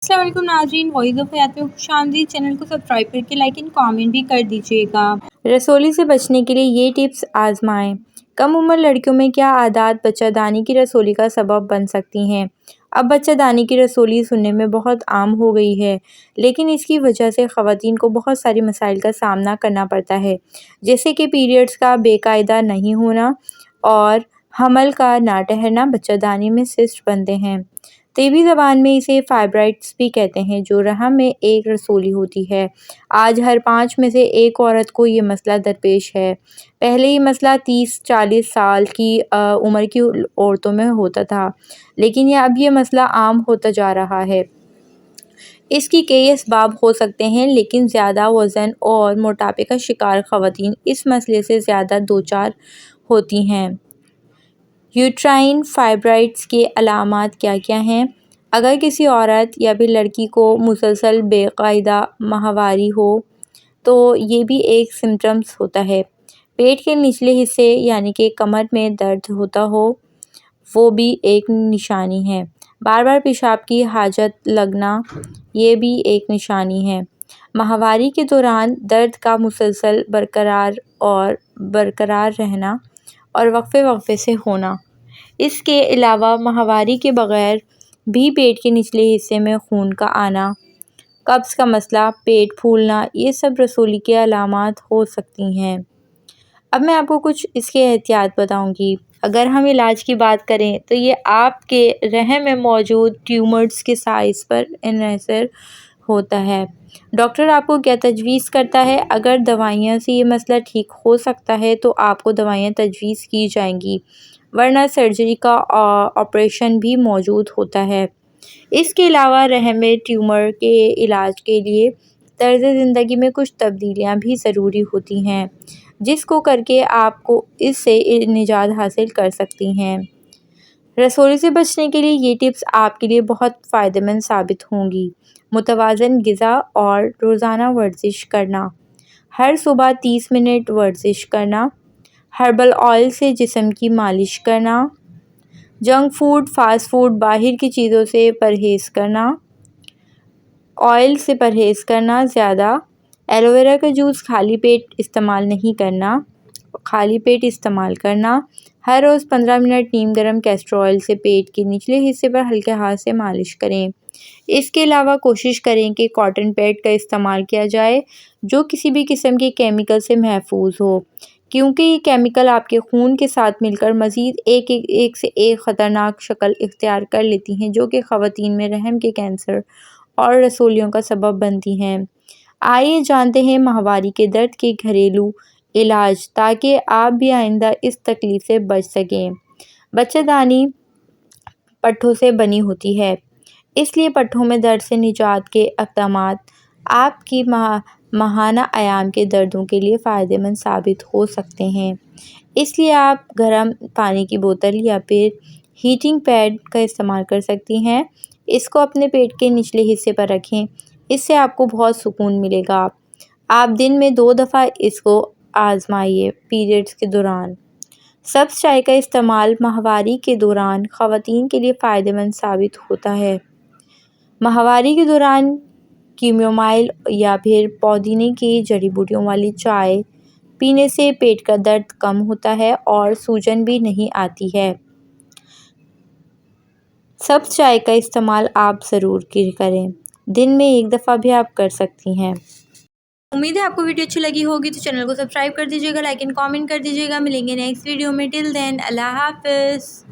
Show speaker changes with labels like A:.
A: السلام علیکم ناظرین، وائس آف حیات میں خوش آمدید۔ چینل کو سبسکرائب کر کے لائک اینڈ کامنٹ بھی کر دیجیے گا۔ رسولی سے بچنے کے لیے یہ ٹپس آزمائیں۔ کم عمر لڑکیوں میں کیا عادات بچہ دانی کی رسولی کا سبب بن سکتی ہیں؟ اب بچہ دانی کی رسولی سننے میں بہت عام ہو گئی ہے، لیکن اس کی وجہ سے خواتین کو بہت ساری مسائل کا سامنا کرنا پڑتا ہے، جیسے کہ پیریڈز کا بے قاعدہ نہیں ہونا اور حمل کا نہ ٹھہرنا۔ بچہ دانی میں سسٹ بنتے ہیں، طبی زبان میں اسے فائبرائڈز بھی کہتے ہیں، جو رحم میں ایک رسولی ہوتی ہے۔ آج ہر 5 میں سے ایک عورت کو یہ مسئلہ درپیش ہے۔ پہلے یہ مسئلہ 30-40 سال کی عمر کی عورتوں میں ہوتا تھا، لیکن اب یہ مسئلہ عام ہوتا جا رہا ہے۔ اس کی کئی اسباب ہو سکتے ہیں، لیکن زیادہ وزن اور موٹاپے کا شکار خواتین اس مسئلے سے زیادہ دوچار ہوتی ہیں۔ یوٹرائن فائبرائڈز کے علامات کیا کیا ہیں؟ اگر کسی عورت یا پھر لڑکی کو مسلسل بے قاعدہ ماہواری ہو تو یہ بھی ایک سمپٹمز ہوتا ہے۔ پیٹ کے نچلے حصے یعنی کہ کمر میں درد ہوتا ہو، وہ بھی ایک نشانی ہے۔ بار بار پیشاب کی حاجت لگنا، یہ بھی ایک نشانی ہے۔ ماہواری کے دوران درد کا مسلسل برقرار رہنا اور وقفے وقفے سے ہونا۔ اس کے علاوہ ماہواری کے بغیر بھی پیٹ کے نچلے حصے میں خون کا آنا، قبض کا مسئلہ، پیٹ پھولنا، یہ سب رسولی کے علامات ہو سکتی ہیں۔ اب میں آپ کو کچھ اس کے احتیاط بتاؤں گی۔ اگر ہم علاج کی بات کریں تو یہ آپ کے رحم میں موجود ٹیومرز کے سائز پر انحصار ہوتا ہے۔ ڈاکٹر آپ کو کیا تجویز کرتا ہے؟ اگر دوائیوں سے یہ مسئلہ ٹھیک ہو سکتا ہے تو آپ کو دوائیاں تجویز کی جائیں گی، ورنہ سرجری کا آپریشن بھی موجود ہوتا ہے۔ اس کے علاوہ رحم میں ٹیومر کے علاج کے لیے طرز زندگی میں کچھ تبدیلیاں بھی ضروری ہوتی ہیں، جس کو کر کے آپ کو اس سے نجات حاصل کر سکتی ہیں۔ رسولی سے بچنے کے لیے یہ ٹپس آپ کے لیے بہت فائدہ مند ثابت ہوں گی۔ متوازن غذا اور روزانہ ورزش کرنا۔ ہر صبح 30 منٹ ورزش کرنا۔ ہربل آئل سے جسم کی مالش کرنا۔ جنک فوڈ، فاسٹ فوڈ، باہر کی چیزوں سے پرہیز کرنا۔ آئل سے پرہیز کرنا زیادہ۔ ایلو ویرا کا جوس خالی پیٹ استعمال کرنا۔ ہر روز 15 منٹ نیم گرم کیسٹر آئل سے پیٹ کے نچلے حصے پر ہلکے ہاتھ سے مالش کریں۔ اس کے علاوہ کوشش کریں کہ کاٹن پیڈ کا استعمال کیا جائے جو کسی بھی قسم کے کیمیکل سے محفوظ ہو، کیونکہ یہ کیمیکل آپ کے خون کے ساتھ مل کر مزید ایک سے ایک خطرناک شکل اختیار کر لیتی ہیں، جو کہ خواتین میں رحم کے کینسر اور رسولیوں کا سبب بنتی ہیں۔ آئیے جانتے ہیں ماہواری کے درد کے گھریلو علاج، تاکہ آپ بھی آئندہ اس تکلیف سے بچ سکیں۔ بچہ دانی پٹھوں سے بنی ہوتی ہے، اس لیے پٹھوں میں درد سے نجات کے اقدامات آپ کی ماہانہ ایام کے دردوں کے لیے فائدہ مند ثابت ہو سکتے ہیں۔ اس لیے آپ گرم پانی کی بوتل یا پھر ہیٹنگ پیڈ کا استعمال کر سکتی ہیں۔ اس کو اپنے پیٹ کے نچلے حصے پر رکھیں، اس سے آپ کو بہت سکون ملے گا۔ آپ دن میں 2 دفعہ اس کو آزمائیے۔ پیریڈز کے دوران سبز چائے کا استعمال ماہواری کے دوران خواتین کے لیے فائدہ مند ثابت ہوتا ہے۔ ماہواری کے دوران کیمومائل یا پھر پودینے کی جڑی بوٹیوں والی چائے پینے سے پیٹ کا درد کم ہوتا ہے اور سوجن بھی نہیں آتی ہے۔ سبز چائے کا استعمال آپ ضرور کریں، دن میں 1 دفعہ بھی آپ کر سکتی ہیں۔ امید ہے آپ کو ویڈیو اچھی لگی ہوگی، تو چینل کو سبسکرائب کر دیجیے گا، لائک اینڈ کامنٹ کر دیجیے گا۔ ملیں گے نیکسٹ ویڈیو میں، ٹل دین اللہ حافظ۔